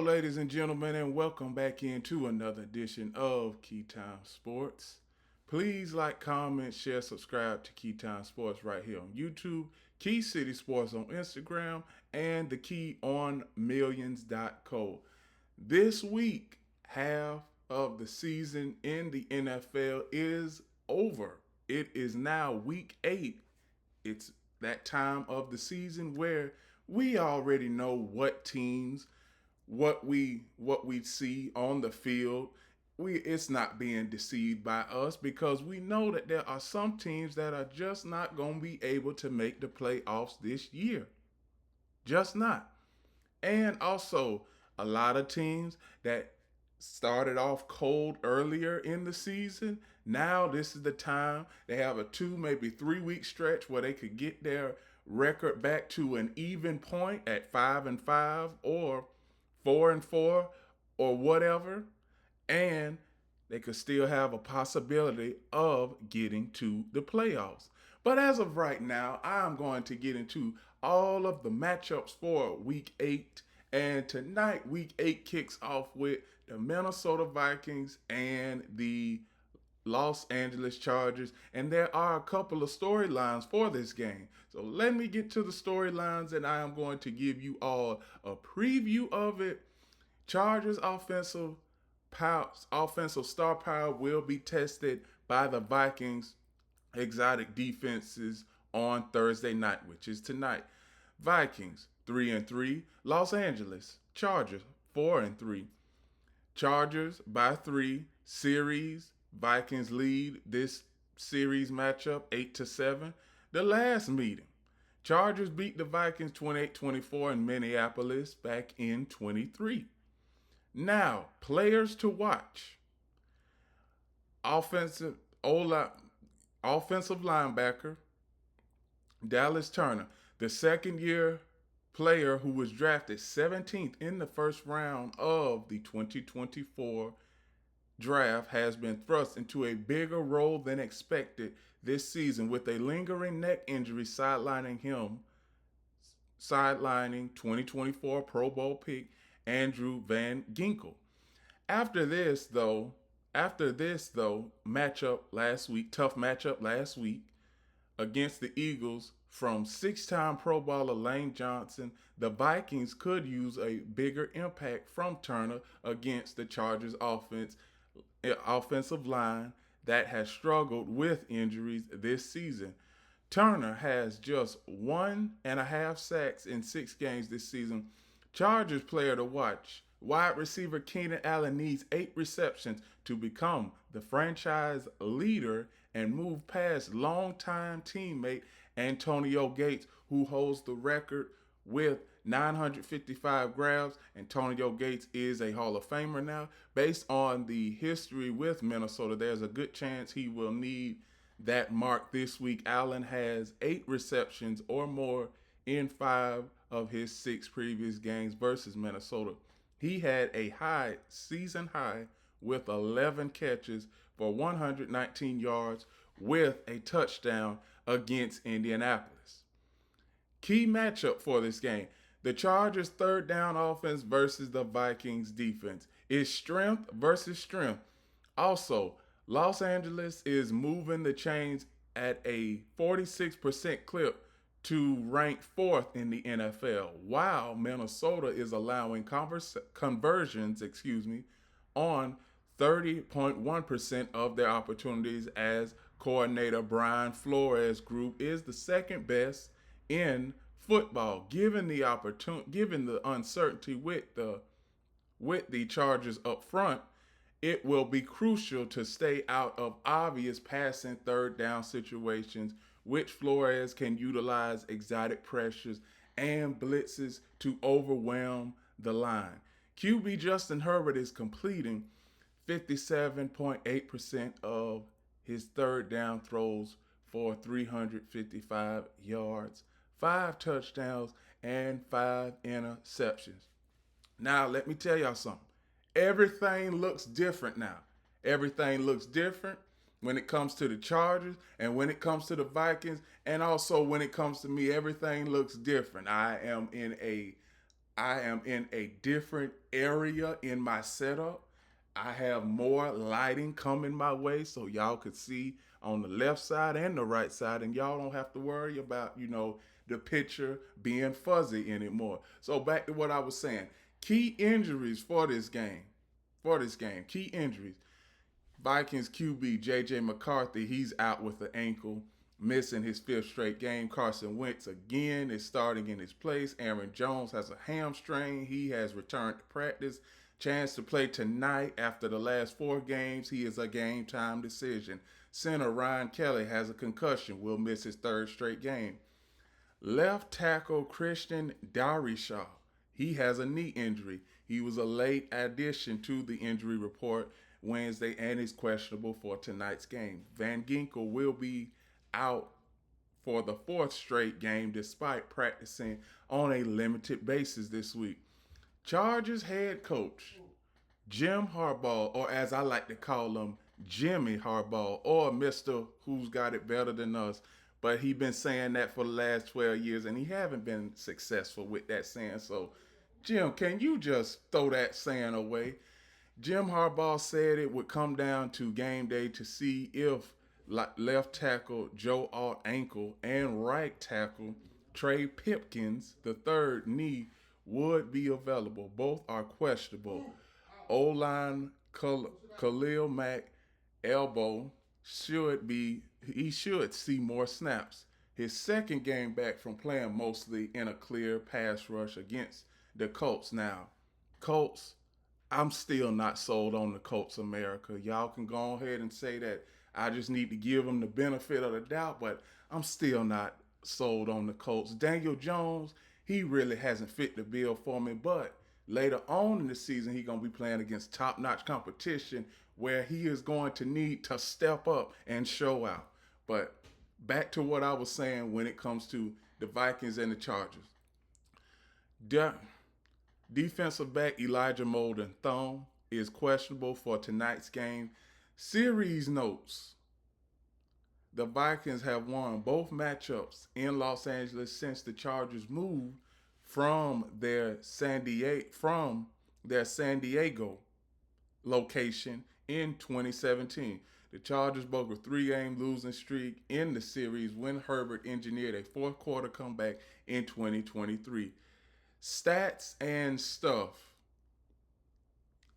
Ladies and gentlemen, and welcome back into another edition of Keytime Sports. Please like, comment, share, subscribe to Keytime Sports right here on YouTube, Key City Sports on Instagram, and the keyonmillions.co. This week, half of the season in the NFL is over. It is now week 8. It's that time of the season where we already know what teams, what we see on the field. It's not being deceived by us because we know that there are some teams that are just not going to be able to make the playoffs this year. Just not. And also, a lot of teams that started off cold earlier in the season, now this is the time they have a 2 maybe 3 week stretch where they could get their record back to an even point at 5-5 or 4-4 or whatever, and they could still have a possibility of getting to the playoffs. But as of right now, I'm going to get into all of the matchups for week 8. And tonight, week 8 kicks off with the Minnesota Vikings and the Los Angeles Chargers. And there are a couple of storylines for this game. So let me get to the storylines, and I am going to give you all a preview of it. Chargers offensive star power will be tested by the Vikings exotic defenses on Thursday night, which is tonight. Vikings 3-3, Los Angeles Chargers 4-3. Chargers by 3 series. Vikings lead this series matchup 8-7. The last meeting, Chargers beat the Vikings 28-24 in Minneapolis back in 23. Now, players to watch. Offensive offensive linebacker Dallas Turner, the second year player who was drafted 17th in the first round of the 2024 draft, has been thrust into a bigger role than expected this season with a lingering neck injury sidelining 2024 Pro Bowl pick Andrew Van Ginkel. After this though, tough matchup last week against the Eagles from 6-time Pro Bowler Lane Johnson, the Vikings could use a bigger impact from Turner against the Chargers offensive line that has struggled with injuries this season. Turner has just 1.5 sacks in 6 games this season. Chargers player to watch. Wide receiver Keenan Allen needs 8 receptions to become the franchise leader and move past longtime teammate Antonio Gates, who holds the record with 955 grabs. Antonio Gates is a Hall of Famer now. Based on the history with Minnesota, there's a good chance he will need that mark this week. Allen has 8 receptions or more in 5 of his 6 previous games versus Minnesota. He had a season high with 11 catches for 119 yards with a touchdown against Indianapolis. Key matchup for this game. The Chargers' third down offense versus the Vikings defense is strength versus strength. Also, Los Angeles is moving the chains at a 46% clip to rank 4th in the NFL, while Minnesota is allowing conversions, on 30.1% of their opportunities, as coordinator Brian Flores' group is the second best in football. Given the uncertainty with the Chargers up front, it will be crucial to stay out of obvious passing third down situations, which Flores can utilize exotic pressures and blitzes to overwhelm the line. QB Justin Herbert is completing 57.8% of his third down throws for 355 yards, 5 touchdowns, and 5 interceptions. Now, let me tell y'all something. Everything looks different now. Everything looks different when it comes to the Chargers and when it comes to the Vikings, and also when it comes to me. Everything looks different. I am in a different area in my setup. I have more lighting coming my way so y'all could see on the left side and the right side, and y'all don't have to worry about, the picture being fuzzy anymore. So back to what I was saying. Key injuries for this game. For this game. Key injuries. Vikings QB JJ McCarthy, he's out with the ankle, missing his fifth straight game. Carson Wentz again is starting in his place. Aaron Jones has a hamstring. He has returned to practice. Chance to play tonight after the last 4 games. He is a game time decision. Center Ryan Kelly has a concussion. Will miss his third straight game. Left tackle Christian Darrisaw, he has a knee injury. He was a late addition to the injury report Wednesday and is questionable for tonight's game. Van Ginkel will be out for the 4th straight game despite practicing on a limited basis this week. Chargers head coach Jim Harbaugh, or as I like to call him, Jimmy Harbaugh, or Mr. Who's Got It Better Than Us. But he been saying that for the last 12 years, and he haven't been successful with that saying. So, Jim, can you just throw that saying away? Jim Harbaugh said it would come down to game day to see if left tackle Joe Alt ankle and right tackle Trey Pipkins, the third knee, would be available. Both are questionable. O-line Khalil Mack elbow he should see more snaps. His second game back from playing mostly in a clear pass rush against the Colts. Now, Colts, I'm still not sold on the Colts, America. Y'all can go ahead and say that I just need to give them the benefit of the doubt, but I'm still not sold on the Colts. Daniel Jones, he really hasn't fit the bill for me, but later on in the season, he's going to be playing against top-notch competition where he is going to need to step up and show out. But back to what I was saying when it comes to the Vikings and the Chargers. Defensive back Elijah Molden Thumb is questionable for tonight's game. Series notes. The Vikings have won both matchups in Los Angeles since the Chargers moved from their San Diego location in 2017. The Chargers broke a 3-game losing streak in the series when Herbert engineered a fourth quarter comeback in 2023. Stats and stuff.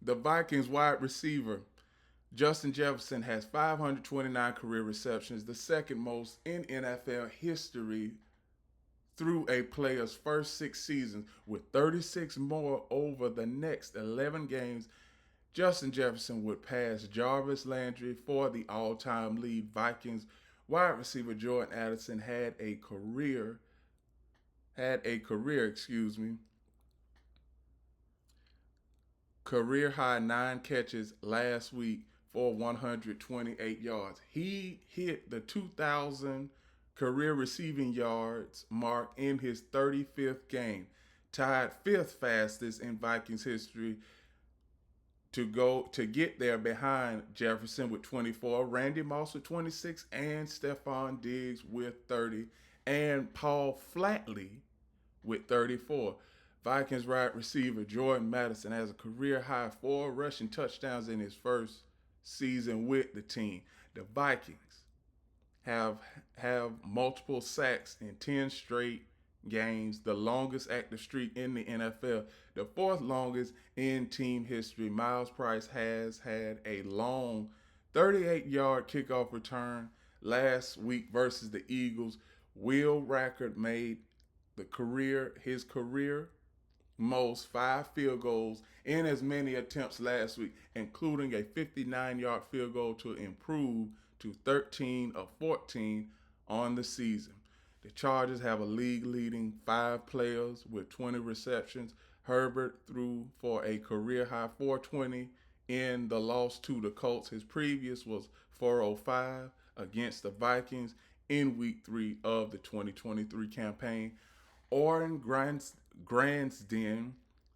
The Vikings wide receiver Justin Jefferson has 529 career receptions, the second most in NFL history through a player's first 6 seasons, with 36 more over the next 11 games. Justin Jefferson would pass Jarvis Landry for the all-time lead. Vikings wide receiver Jordan Addison had a career high 9 catches last week for 128 yards. He hit the 2,000 career receiving yards mark in his 35th game, tied 5th fastest in Vikings history to get there behind Jefferson with 24, Randy Moss with 26, and Stephon Diggs with 30, and Paul Flatley with 34. Vikings wide receiver Jordan Madison has a career high 4 rushing touchdowns in his first season with the team. The Vikings have multiple sacks in 10 straight games, the longest active streak in the NFL, the 4th longest in team history. Miles Price has had a long 38-yard kickoff return last week versus the Eagles. Will Rackard made his career most 5 field goals in as many attempts last week, including a 59-yard field goal to improve to 13 of 14 on the season. The Chargers have a league-leading 5 players with 20 receptions. Herbert threw for a career-high 420 in the loss to the Colts. His previous was 405 against the Vikings in Week 3 of the 2023 campaign. Orrin Gransden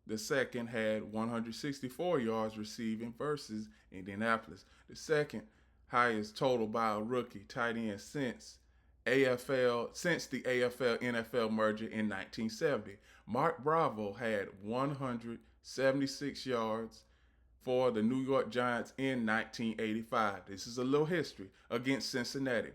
II had 164 yards receiving versus Indianapolis, the second highest total by a rookie tight end since AFL since the AFL NFL merger in 1970. Mark Bravo had 176 yards for the New York Giants in 1985. This is a little history against Cincinnati.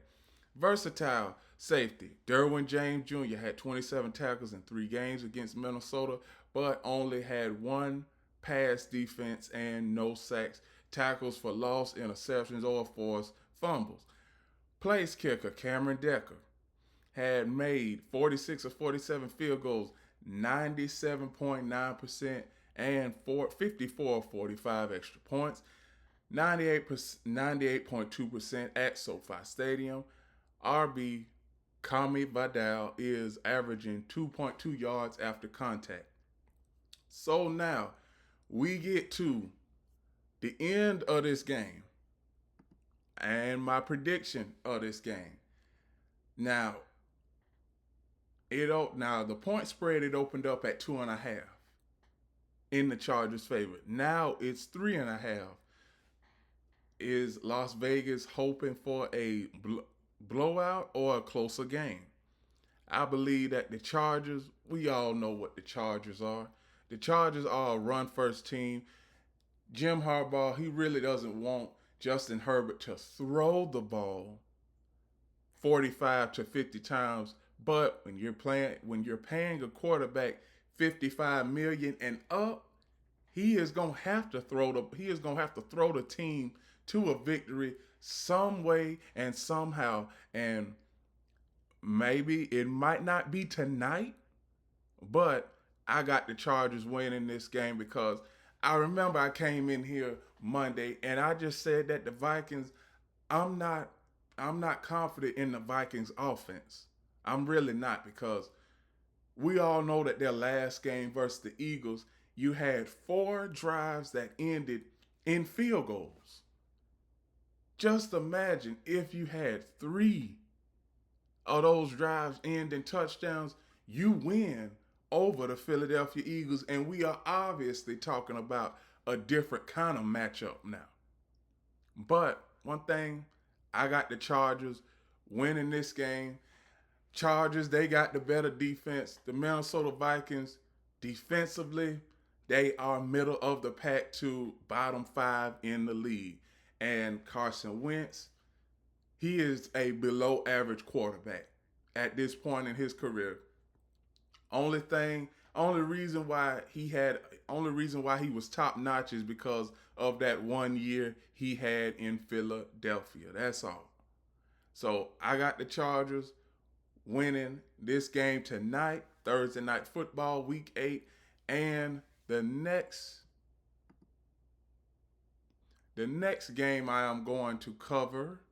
Versatile safety. Derwin James Jr. had 27 tackles in 3 games against Minnesota, but only had one pass defense and no sacks, tackles for loss, interceptions, or forced fumbles. Place kicker Cameron Decker had made 46 of 47 field goals, 97.9%, and 54 of 45 extra points, 98.2% at SoFi Stadium. RB Keiwond Dowell is averaging 2.2 yards after contact. So now we get to the end of this game and my prediction of this game. Now, the point spread, it opened up at 2.5 in the Chargers' favor. Now it's 3.5. Is Las Vegas hoping for a blowout or a closer game? I believe that the Chargers, we all know what the Chargers are. The Chargers are a run-first team. Jim Harbaugh, he really doesn't want Justin Herbert to throw the ball 45 to 50 times. But when you're paying a quarterback $55 million and up, he is gonna have to throw the team to a victory some way and somehow. And maybe it might not be tonight, but I got the Chargers winning this game because I remember I came in here Monday and I just said that the Vikings, I'm not confident in the Vikings offense. I'm really not, because we all know that their last game versus the Eagles, you had 4 drives that ended in field goals. Just imagine if you had 3 of those drives end in touchdowns, you win over the Philadelphia Eagles, and we are obviously talking about a different kind of matchup now. But one thing, I got the Chargers winning this game. Chargers, they got the better defense. The Minnesota Vikings, defensively, they are middle of the pack to bottom 5 in the league. And Carson Wentz, he is a below average quarterback at this point in his career. Only reason why he was top notch is because of that 1 year he had in Philadelphia. That's all. So I got the Chargers winning this game tonight, Thursday Night Football, Week 8, and the next game I am going to cover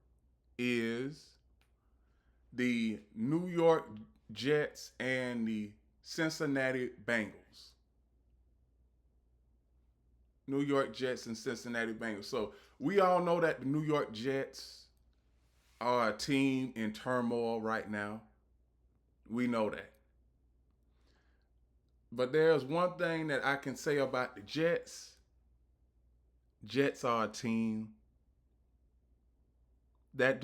is the New York Jets and the Cincinnati Bengals. New York Jets and Cincinnati Bengals. So we all know that the New York Jets are a team in turmoil right now. We know that. But there's one thing that I can say about the Jets. Jets are a team that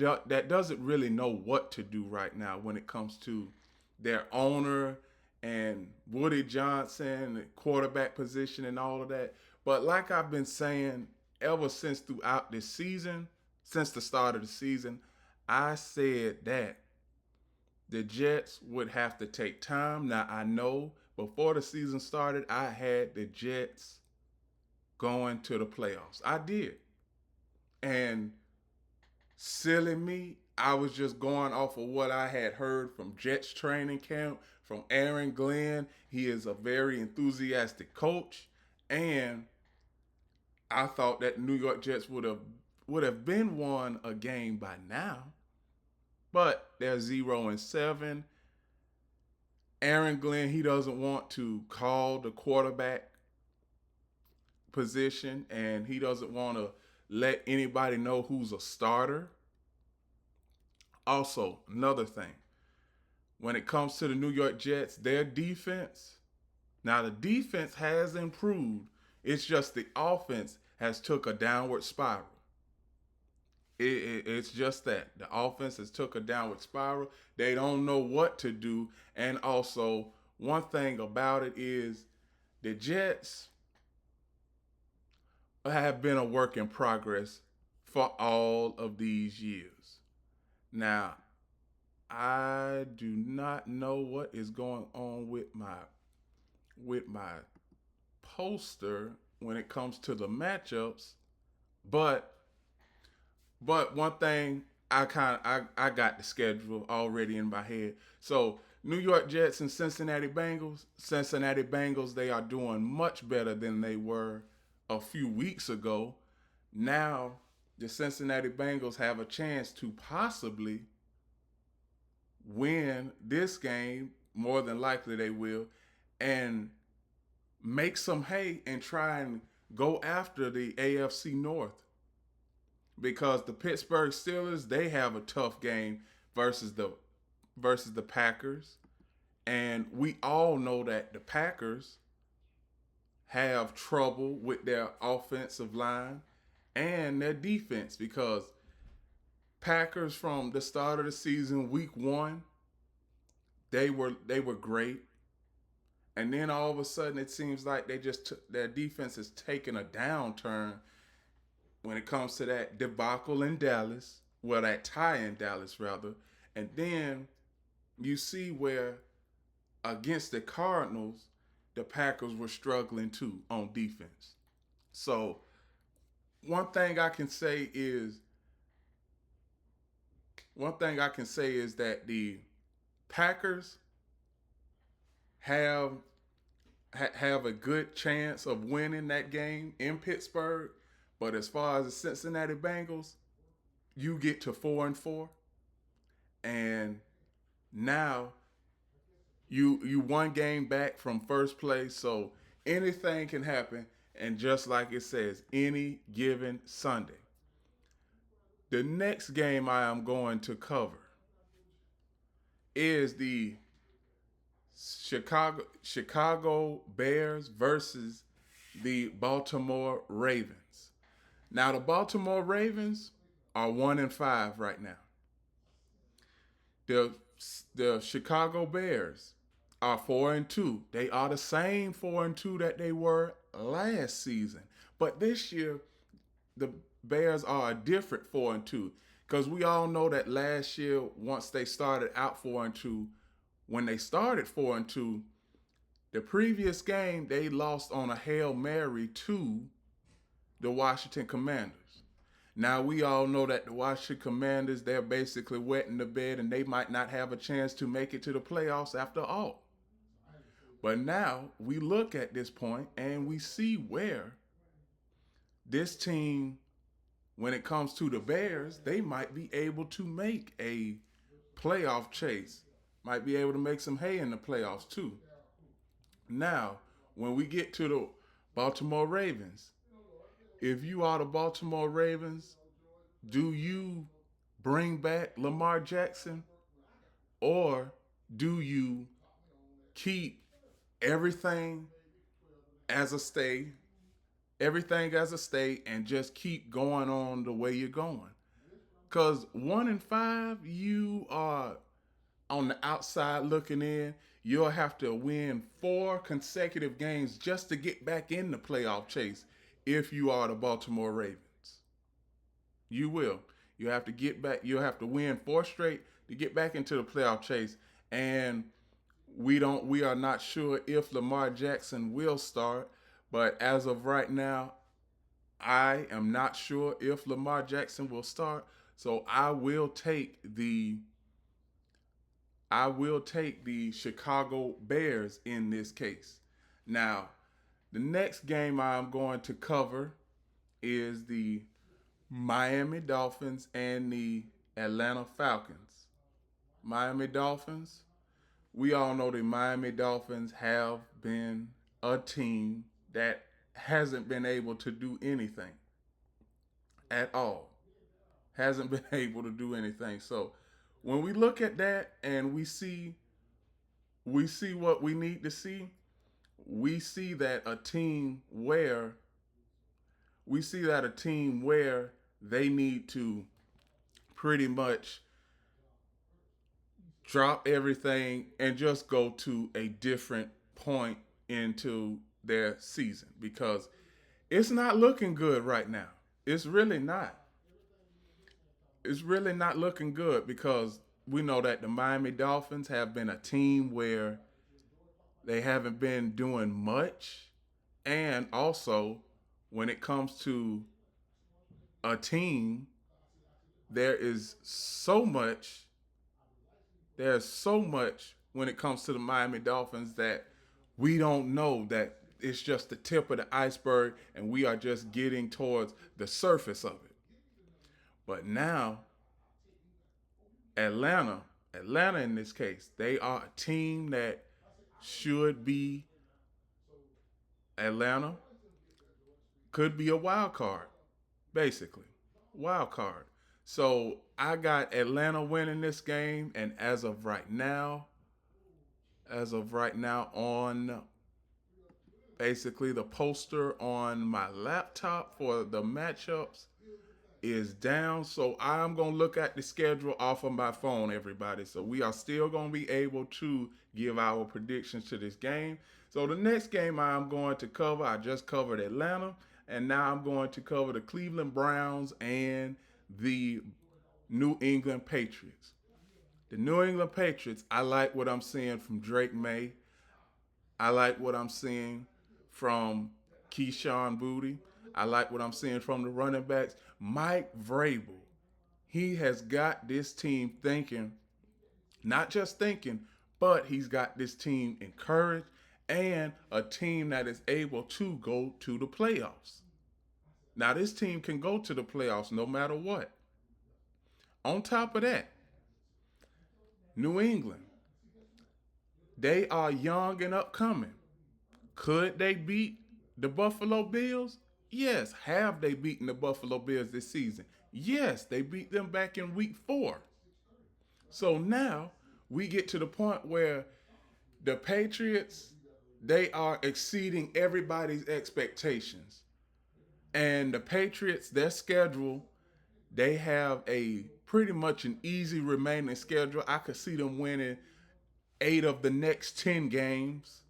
doesn't really know what to do right now when it comes to their owner and Woody Johnson, the quarterback position and all of that. But like I've been saying ever since throughout this season, since the start of the season, I said that the Jets would have to take time. Now, I know before the season started, I had the Jets going to the playoffs. I did. And silly me, I was just going off of what I had heard from Jets training camp, from Aaron Glenn. He is a very enthusiastic coach. And I thought that New York Jets would have been won a game by now. But they're 0-7. Aaron Glenn, he doesn't want to call the quarterback position, and he doesn't want to let anybody know who's a starter. Also, another thing, when it comes to the New York Jets, their defense, now the defense has improved. It's just the offense has took a downward spiral. It's just that the offense has took a downward spiral. They don't know what to do, and also one thing about it is the Jets have been a work in progress for all of these years. Now, I do not know what is going on with my poster when it comes to the matchups, but one thing I got the schedule already in my head. So New York Jets and Cincinnati Bengals. Cincinnati Bengals, they are doing much better than they were a few weeks ago. Now the Cincinnati Bengals have a chance to possibly win this game. More than likely they will, and make some hay and try and go after the AFC North, because the Pittsburgh Steelers, they have a tough game versus the Packers, and we all know that the Packers have trouble with their offensive line and their defense, because Packers from the start of the season, week 1, they were great, and then all of a sudden it seems like their defense is taking a downturn when it comes to that debacle in Dallas, well, that tie in Dallas rather, and then you see where against the Cardinals, the Packers were struggling too on defense. So one thing I can say is that the Packers have have a good chance of winning that game in Pittsburgh. But as far as the Cincinnati Bengals, you get to 4-4, and now you one game back from first place. So anything can happen, and just like it says, any given Sunday. The next game I am going to cover is the Chicago Bears versus the Baltimore Ravens. Now the Baltimore Ravens are 1-5 right now. The the Chicago Bears are 4-2. They are the same 4-2 that they were last season. But this year, the Bears are a different 4-2, because we all know that last year, once they started out 4-2, when they started 4-2, the previous game they lost on a Hail Mary to the Washington Commanders. Now we all know that the Washington Commanders, they're basically wetting the bed and they might not have a chance to make it to the playoffs after all. But now we look at this point and we see where this team, when it comes to the Bears, they might be able to make a playoff chase, might be able to make some hay in the playoffs too. Now, when we get to the Baltimore Ravens, if you are the Baltimore Ravens, do you bring back Lamar Jackson, or do you keep everything as a stay, and just keep going on the way you're going? Because 1-5, you are on the outside looking in. You'll have to win 4 consecutive games just to get back in the playoff chase if you are the Baltimore Ravens. You will. You have to get back. You'll have to win 4 straight to get back into the playoff chase. And we are not sure if Lamar Jackson will start, but as of right now, I am not sure if Lamar Jackson will start. So I will take the Chicago Bears in this case. Now, the next game I'm going to cover is the Miami Dolphins and the Atlanta Falcons. Miami Dolphins, we all know the Miami Dolphins have been a team that hasn't been able to do anything at all. Hasn't been able to do anything. So when we look at that and we see what we need to see, we see that a team where they need to pretty much drop everything and just go to a different point into their season because it's not looking good right now. It's really not. It's really not looking good because we know that the Miami Dolphins have been a team where they haven't been doing much. And also, when it comes to a team, there is so much, there's so much when it comes to the Miami Dolphins that we don't know that it's just the tip of the iceberg and we are just getting towards the surface of it. But now, Atlanta, Atlanta in this case, they are a team that should be Atlanta could be a wild card, basically. Wild card. So I got Atlanta winning this game, and as of right now, on basically the poster on my laptop for the matchups is down. So I'm gonna look at the schedule off of my phone, everybody. So we are still gonna be able to give our predictions to this game. So the next game I'm going to cover, I just covered Atlanta, and now I'm going to cover the Cleveland Browns and the New England Patriots. The New England Patriots, I like what I'm seeing from Drake May. I like what I'm seeing from Keyshawn Booty. I like what I'm seeing from the running backs. Mike Vrabel, he has got this team thinking, not just thinking, but he's got this team encouraged and a team that is able to go to the playoffs. Now, this team can go to the playoffs no matter what. On top of that, New England, they are young and upcoming. Could they beat the Buffalo Bills? Yes. Have they beaten the Buffalo Bills this season? Yes, they beat them back in week 4. So now we get to the point where the Patriots, they are exceeding everybody's expectations. And the Patriots, their schedule, they have a pretty much an easy remaining schedule. I could see them winning 8 of the next 10 games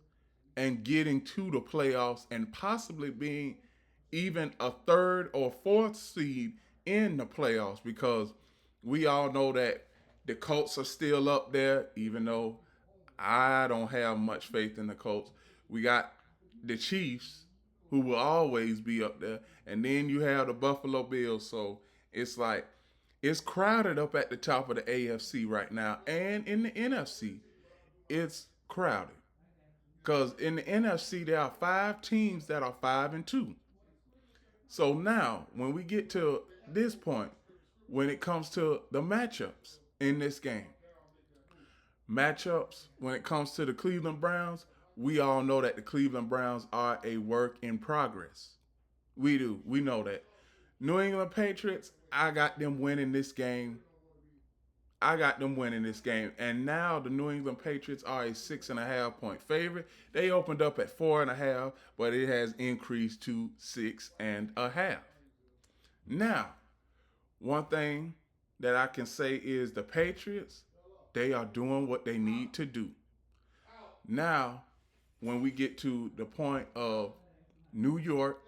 and getting to the playoffs and possibly being even a third or fourth seed in the playoffs because we all know that the Colts are still up there, even though I don't have much faith in the Colts. We got the Chiefs, who will always be up there, and then you have the Buffalo Bills. So it's like it's crowded up at the top of the AFC right now, and in the NFC, it's crowded. Because in the NFC, there are 5 teams that are 5-2. So now, when we get to this point, when it comes to the matchups in this game, matchups when it comes to the Cleveland Browns, we all know that the Cleveland Browns are a work in progress. We do. We know that. New England Patriots, I got them winning this game. I got them winning this game. And now the New England Patriots are a 6.5 point favorite. They opened up at 4.5, but it has increased to 6.5. Now, one thing that I can say is the Patriots, they are doing what they need to do. Now, when we get to the point of New York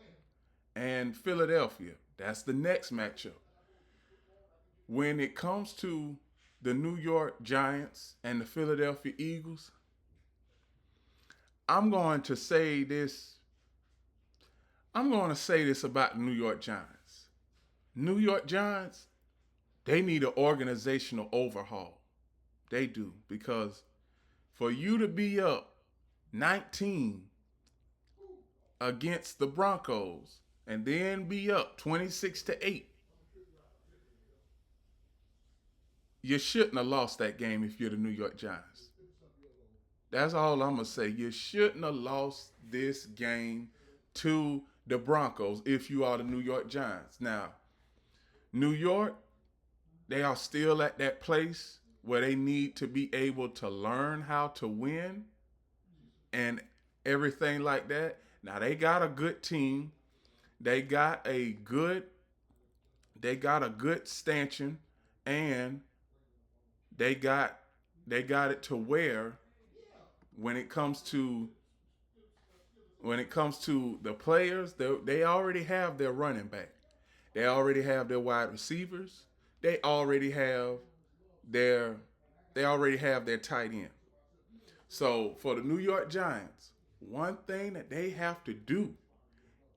and Philadelphia, that's the next matchup. When it comes to the New York Giants and the Philadelphia Eagles, I'm going to say this. I'm going to say this about the New York Giants. New York Giants, they need an organizational overhaul. They do, because for you to be up 19 against the Broncos and then be up 26-8, you shouldn't have lost that game if you're the New York Giants. That's all I'm going to say. You shouldn't have lost this game to the Broncos if you are the New York Giants. Now, New York, they are still at that place where they need to be able to learn how to win and everything like that. Now, they got a good team. They got a good stanchion and they got they got it to where when it comes to the players, they already have their running back. They already have their wide receivers. They already have their tight end. So for the New York Giants, one thing that they have to do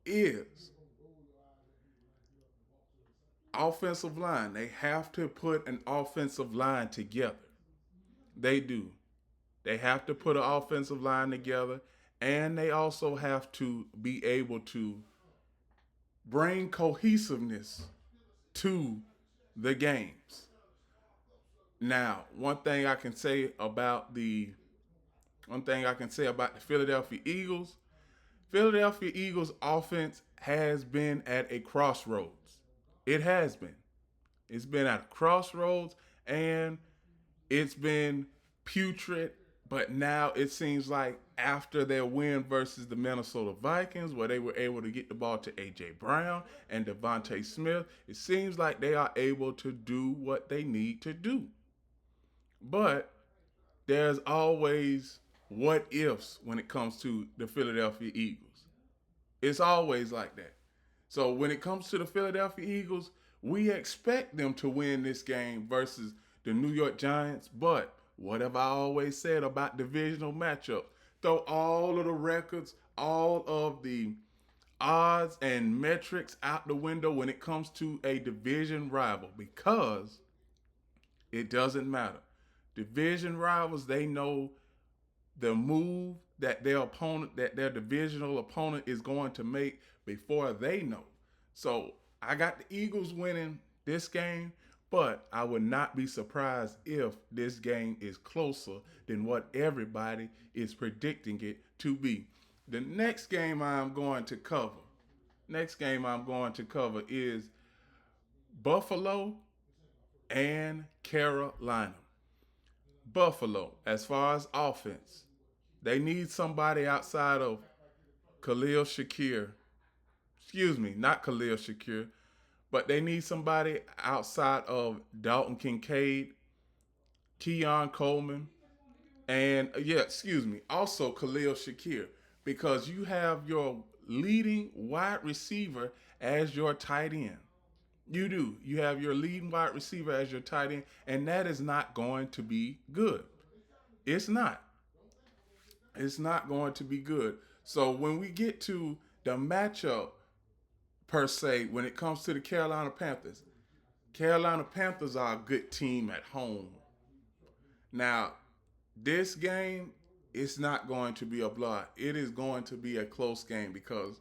is offensive line. They have to put an offensive line together. They do. They have to put an offensive line together, and they also have to be able to bring cohesiveness to the games. Now, one thing I can say about the Philadelphia Eagles offense has been at a crossroads. It has been. It's been at a crossroads, and it's been putrid. But now it seems like after their win versus the Minnesota Vikings, where they were able to get the ball to A.J. Brown and Devontae Smith, it seems like they are able to do what they need to do. But there's always what ifs when it comes to the Philadelphia Eagles. It's always like that. So when it comes to the Philadelphia Eagles, we expect them to win this game versus the New York Giants. But what have I always said about divisional matchups? Throw all of the records, all of the odds and metrics out the window when it comes to a division rival because it doesn't matter. Division rivals, they know the move that their divisional opponent is going to make before they know. So I got the Eagles winning this game, but I would not be surprised if this game is closer than what everybody is predicting it to be. The next game I'm going to cover is Buffalo and Carolina. Buffalo, as far as offense, they need somebody outside of Khalil Shakir. Excuse me, not Khalil Shakir, but they need somebody outside of Dalton Kincaid, Keon Coleman, and also Khalil Shakir, because you have your leading wide receiver as your tight end. You do. You have your leading wide receiver as your tight end, and that is not going to be good. It's not. It's not going to be good. So when we get to the matchup per se, when it comes to the Carolina Panthers are a good team at home. Now, this game is not going to be a blowout. It is going to be a close game because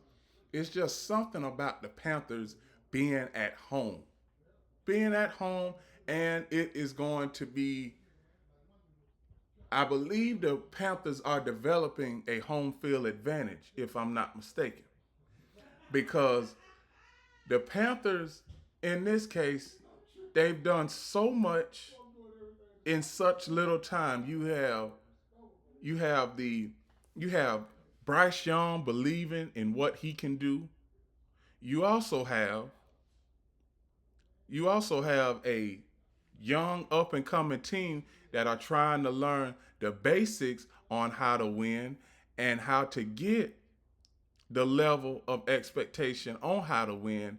it's just something about the Panthers being at home. Being at home, and it is going to be, I believe the Panthers are developing a home field advantage, if I'm not mistaken. Because the Panthers, in this case, they've done so much in such little time. You have the you have Bryce Young believing in what he can do. You also have a young up and coming team that are trying to learn the basics on how to win and how to get the level of expectation on how to win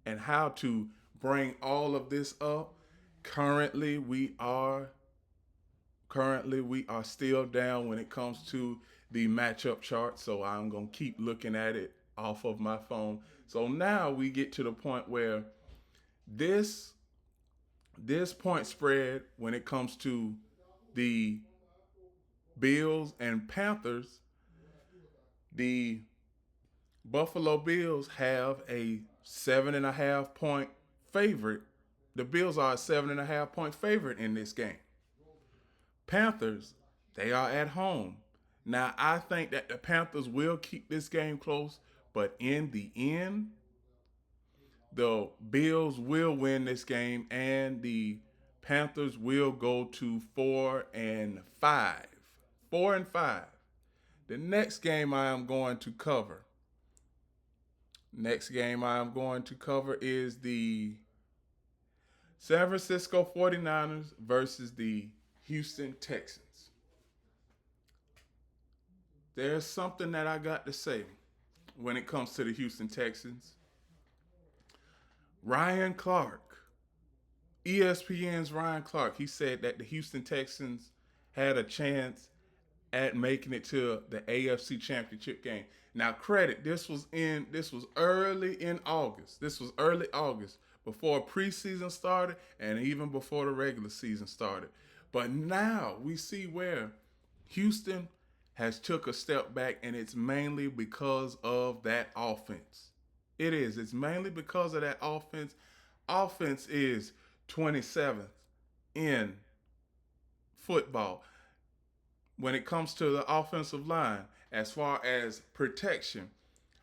and how to bring all of this up. Currently, we are still down when it comes to the matchup chart, so I'm going to keep looking at it off of my phone. So now we get to the point where this point spread when it comes to the Bills and Panthers, the Buffalo Bills have a 7.5 point favorite. The Bills are a 7.5 point favorite in this game. Panthers, they are at home. Now, I think that the Panthers will keep this game close, but in the end, the Bills will win this game and the Panthers will go to 4-5. 4-5. The next game I am going to cover. Next game I am going to cover is the San Francisco 49ers versus the Houston Texans. There's something that I got to say when it comes to the Houston Texans. Ryan Clark, ESPN's Ryan Clark, he said that the Houston Texans had a chance at making it to the AFC Championship game. Now, credit, this was early in August. This was early August before preseason started and even before the regular season started. But now we see where Houston has took a step back, and it's mainly because of that offense. It is. It's mainly because of that offense. Offense is 27th in football when it comes to the offensive line. As far as protection,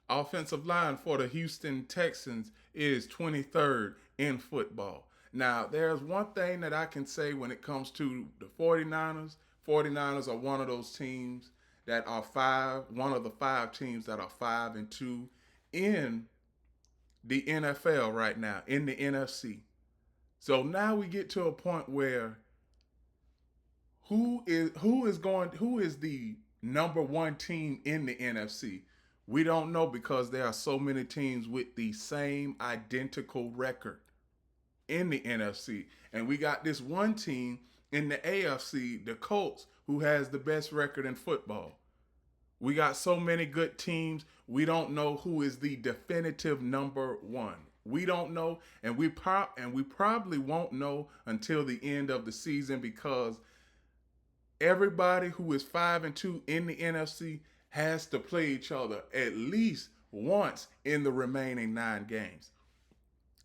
offensive line for the Houston Texans is 23rd in football. Now, there's one thing that I can say when it comes to the 49ers. 49ers are one of those teams that are one of the five teams that are 5-2 in the NFL right now, in the NFC. So now we get to a point where who is the number one team in the NFC? We don't know because there are so many teams with the same identical record in the NFC. And we got this one team in the AFC, the Colts, who has the best record in football. We got so many good teams. We don't know who is the definitive number one. We don't know, and we probably won't know until the end of the season because everybody who is 5-2 in the NFC has to play each other at least once in the remaining 9 games.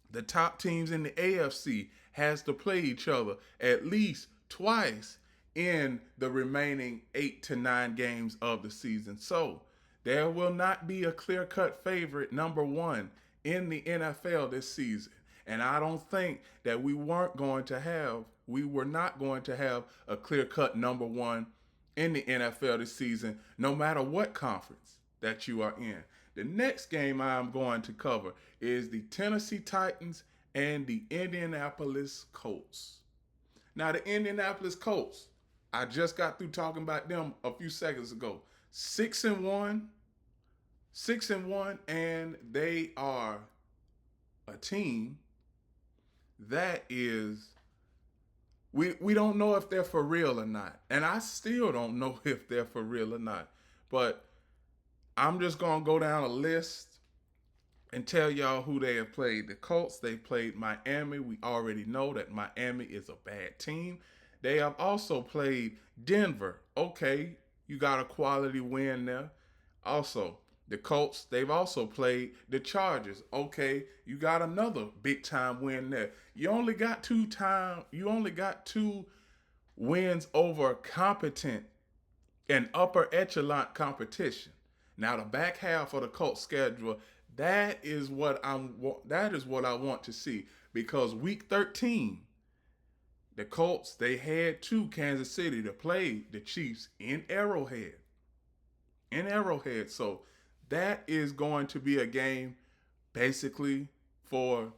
The top teams in the AFC has to play each other at least twice in the remaining 8 to 9 games of the season. So there will not be a clear-cut favorite number one in the NFL this season. And I don't think that we were not going to have a clear-cut number one in the NFL this season, no matter what conference that you are in. The next game I'm going to cover is the Tennessee Titans and the Indianapolis Colts. Now, the Indianapolis Colts, I just got through talking about them a few seconds ago. 6-1, and they are a team that is, we don't know if they're for real or not. And I still don't know if they're for real or not. But I'm just going to go down a list and tell y'all who they have played. The Colts, they played Miami. We already know that Miami is a bad team. They have also played Denver. Okay, you got a quality win there. Also, the Colts, they've also played the Chargers. Okay, you got another big time win there. You only got two wins over competent and upper echelon competition. Now the back half of the Colts schedule, that is what I want to see, because week 13, the Colts, they head to Kansas City to play the Chiefs in Arrowhead. So that is going to be a game basically for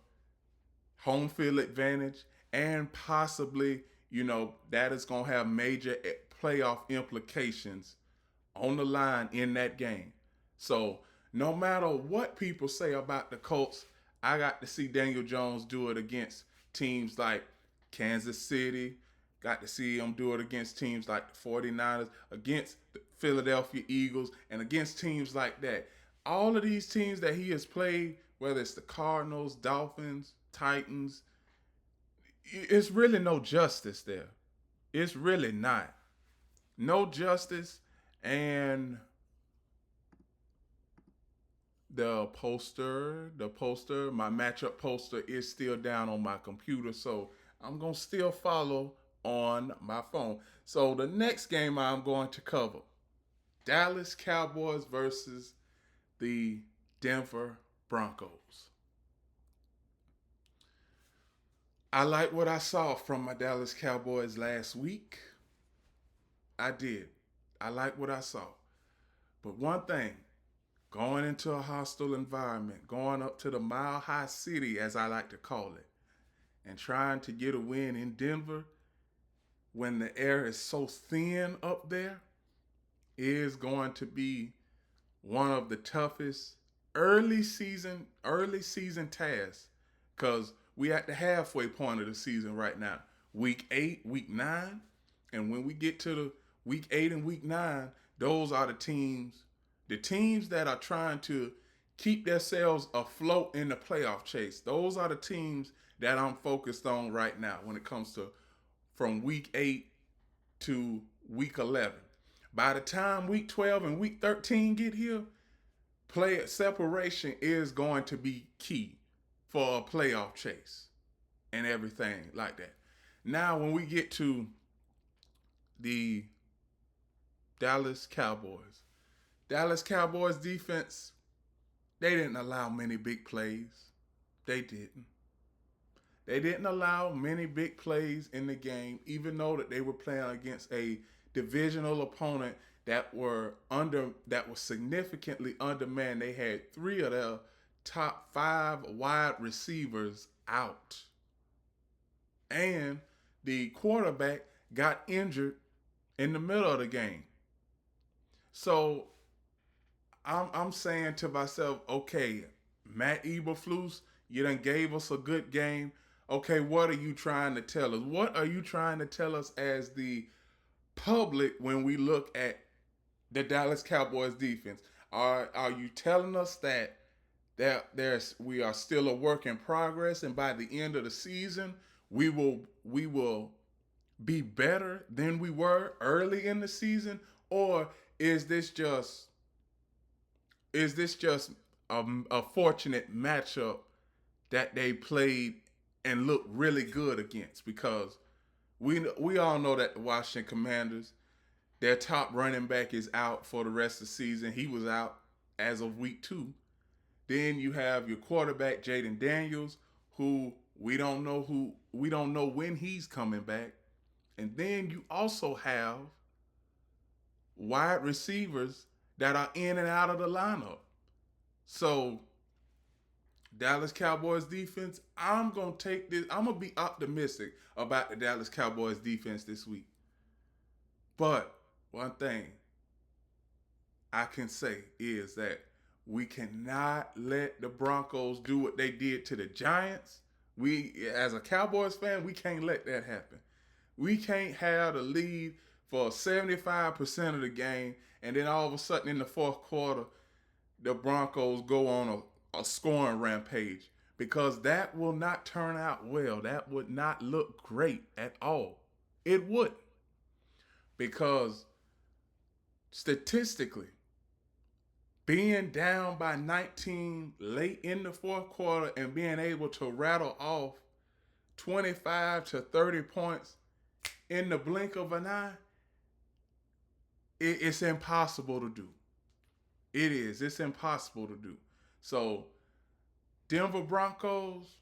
home field advantage, and possibly, that is going to have major playoff implications on the line in that game. So no matter what people say about the Colts, I got to see Daniel Jones do it against teams like Kansas City. Got to see him do it against teams like the 49ers, against the Philadelphia Eagles, and against teams like that. All of these teams that he has played, whether it's the Cardinals, Dolphins, Titans, it's really no justice there. It's really not. No justice. And the poster, my matchup poster is still down on my computer, so I'm going to still follow on my phone. So the next game I'm going to cover, Dallas Cowboys versus the Denver Broncos. I like what I saw from my Dallas Cowboys last week. I did. I like what I saw. But one thing, going into a hostile environment, going up to the Mile High City, as I like to call it, and trying to get a win in Denver when the air is so thin up there is going to be one of the toughest early season tasks, because we at the halfway point of the season right now. Week 8, week 9, and when we get to the week 8 and week 9, those are the teams that are trying to keep themselves afloat in the playoff chase. Those are the teams that I'm focused on right now when it comes to from week 8 to week 11. By the time week 12 and week 13 get here, player separation is going to be key for a playoff chase and everything like that. Now, when we get to the Dallas Cowboys defense, they didn't allow many big plays. They didn't. They didn't allow many big plays in the game, even though that they were playing against a divisional opponent that was significantly undermanned. They had 3 of their top 5 wide receivers out. And the quarterback got injured in the middle of the game. So I'm saying to myself, okay, Matt Eberflus, you done gave us a good game. Okay, what are you trying to tell us? What are you trying to tell us as the public when we look at the Dallas Cowboys defense? Are you telling us that we are still a work in progress, and by the end of the season we will be better than we were early in the season? Or is this just a fortunate matchup that they played and looked really good against? Because we all know that the Washington Commanders, their top running back is out for the rest of the season. He was out as of week 2. Then you have your quarterback Jaden Daniels, who we don't know when he's coming back. And then you also have wide receivers that are in and out of the lineup. So Dallas Cowboys defense, I'm going to be optimistic about the Dallas Cowboys defense this week. But one thing I can say is that we cannot let the Broncos do what they did to the Giants. As a Cowboys fan, we can't let that happen. We can't have the lead for 75% of the game, and then all of a sudden in the fourth quarter, the Broncos go on a scoring rampage, because that will not turn out well. That would not look great at all. It wouldn't. Because statistically, being down by 19 late in the fourth quarter and being able to rattle off 25 to 30 points in the blink of an eye, it's impossible to do. It is. It's impossible to do. So, Denver Broncos,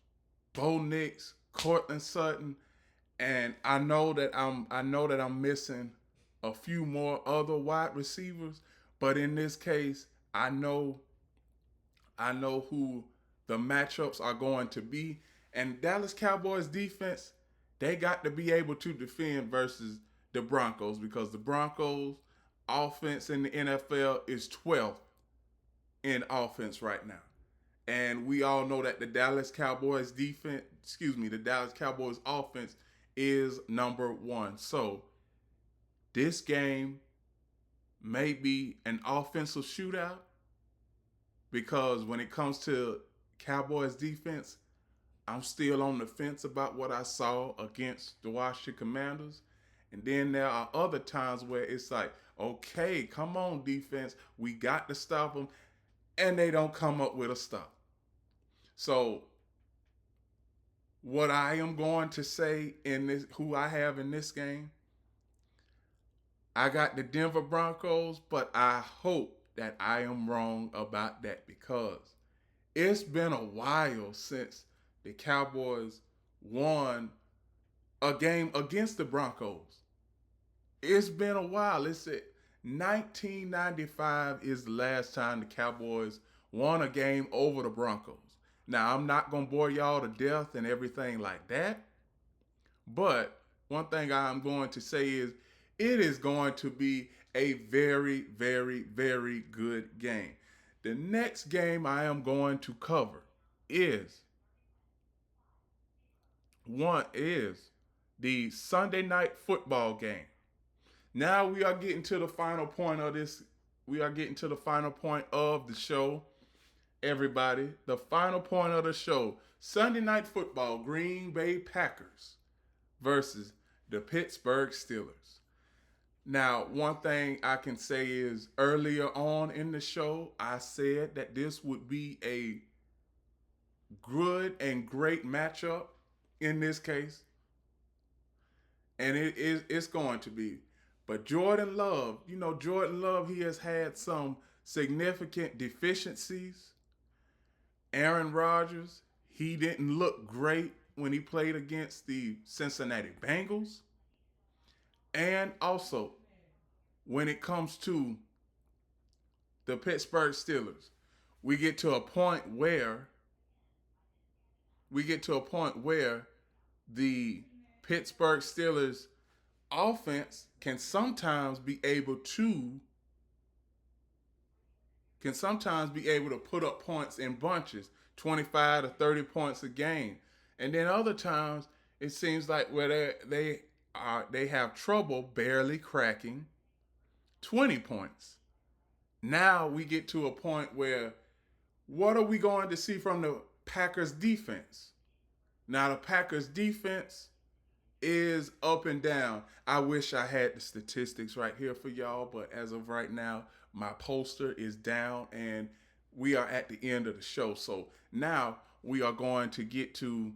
Bo Nix, Cortland Sutton, and I know that I'm missing a few more other wide receivers, but in this case, I know who the matchups are going to be. And Dallas Cowboys defense, they got to be able to defend versus the Broncos, because the Broncos offense in the NFL is 12th in offense right now. And we all know that the Dallas Cowboys offense is number 1. So this game may be an offensive shootout, because when it comes to Cowboys defense, I'm still on the fence about what I saw against the Washington Commanders. And then there are other times where it's like, okay, come on, defense, we got to stop them, and they don't come up with a stop. So what I am going to say in this, who I have in this game, I got the Denver Broncos, but I hope that I am wrong about that, because it's been a while since the Cowboys won a game against the Broncos. It's been a while. It's 1995 is the last time the Cowboys won a game over the Broncos. Now, I'm not going to bore y'all to death and everything like that. But one thing I'm going to say is it is going to be a very, very, very good game. The next game I am going to cover is is the Sunday night football game. Now we are getting to the final point of this. We are getting to the final point of the show. Everybody, the final point of the show. Sunday night football, Green Bay Packers versus the Pittsburgh Steelers. Now, one thing I can say is earlier on in the show, I said that this would be a good and great matchup in this case. And it's going to be. But Jordan Love, Jordan Love, he has had some significant deficiencies. Aaron Rodgers, he didn't look great when he played against the Cincinnati Bengals. And also, when it comes to the Pittsburgh Steelers, we get to a point where the Pittsburgh Steelers offense can sometimes be able to put up points in bunches, 25 to 30 points a game. And then other times it seems like where they have trouble barely cracking 20 points. Now we get to a point where what are we going to see from the Packers defense? Now the Packers defense is up and down. I wish I had the statistics right here for y'all, but as of right now, my poster is down and we are at the end of the show. So now we are going to get to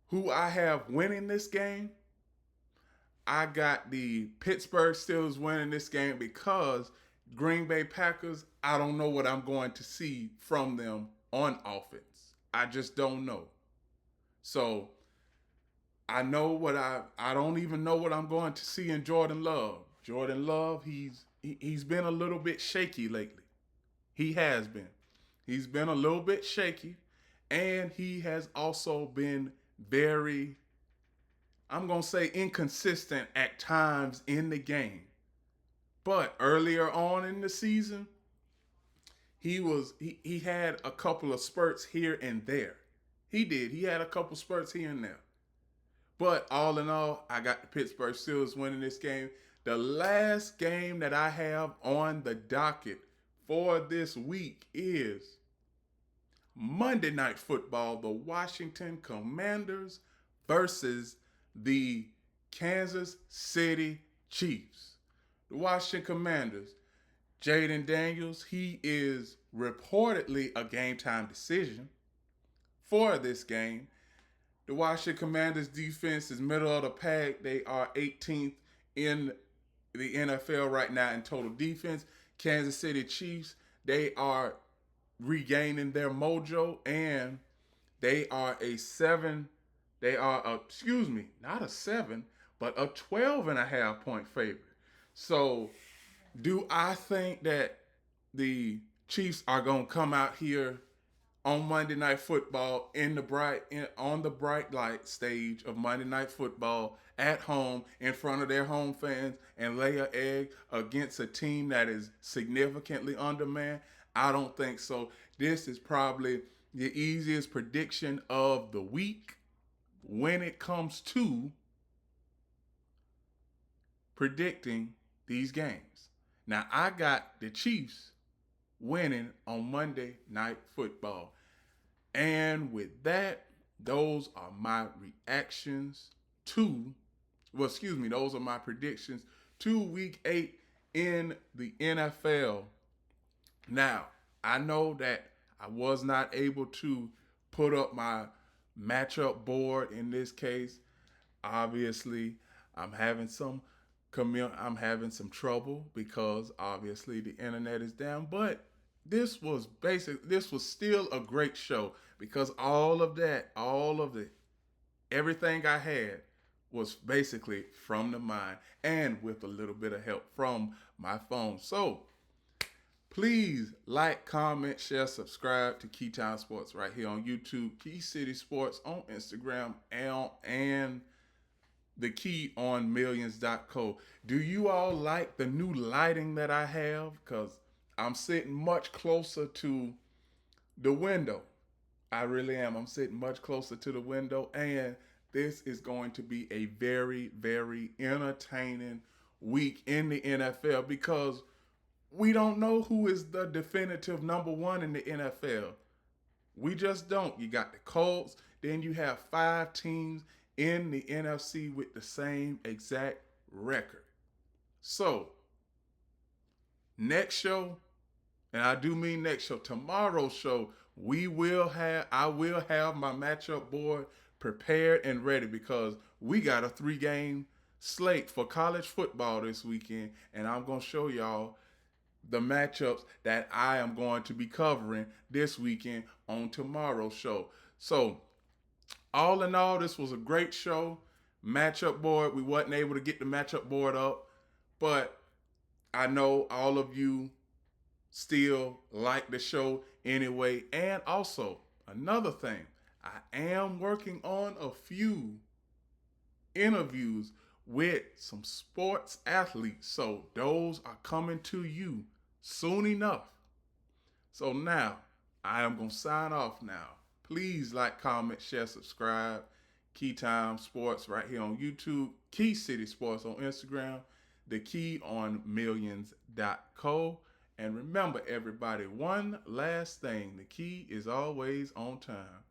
who I have winning this game. I got the Pittsburgh Steelers winning this game because Green Bay Packers, I don't know what I'm going to see from them on offense. I just don't know. So I don't even know what I'm going to see in Jordan Love. Jordan Love, he's been a little bit shaky lately. He has been. He's been a little bit shaky, and he has also been very, I'm going to say, inconsistent at times in the game. But earlier on in the season, he had a couple of spurts here and there. He did. He had a couple spurts here and there. But all in all, I got the Pittsburgh Steelers winning this game. The last game that I have on the docket for this week is Monday Night Football, the Washington Commanders versus the Kansas City Chiefs. The Washington Commanders, Jaden Daniels, he is reportedly a game time decision for this game. The Washington Commanders defense is middle of the pack. They are 18th in the NFL right now in total defense. Kansas City Chiefs, they are regaining their mojo and they are not a 7, but a 12 and a half point favorite. So do I think that the Chiefs are going to come out here on Monday Night Football on the bright light stage of Monday Night Football at home in front of their home fans and lay an egg against a team that is significantly undermanned? I don't think so. This is probably the easiest prediction of the week when it comes to predicting these games. Now, I got the Chiefs winning on Monday Night Football. And with that, those are my those are my predictions to Week 8 in the NFL. Now, I know that I was not able to put up my matchup board in this case. Obviously, I'm having some trouble because obviously the internet is down, but this was still a great show because everything I had was basically from the mind and with a little bit of help from my phone. So Please like, comment, share, subscribe to Keytime Sports right here on YouTube, Key City Sports on Instagram, and the Keyondmillions.co. Do you all like the new lighting that I have? Because I'm sitting much closer to the window. I really am. I'm sitting much closer to the window, and this is going to be a very, very entertaining week in the NFL because we don't know who is the definitive number one in the NFL. We just don't. You got the Colts, then you have 5 teams in the NFC with the same exact record. So, next show, and I do mean next show, tomorrow's show, I will have my matchup board prepared and ready because we got a 3-game slate for college football this weekend, and I'm going to show y'all the matchups that I am going to be covering this weekend on tomorrow's show. So, all in all, this was a great show. Matchup board, we wasn't able to get the matchup board up, but I know all of you still like the show anyway. And also, another thing, I am working on a few interviews with some sports athletes. So those are coming to you soon enough. So now, I am going to sign off now. Please like, comment, share, subscribe. Keytime Sports right here on YouTube. Key City Sports on Instagram. The Keyondmillions.co. And remember, everybody, one last thing. The key is always on time.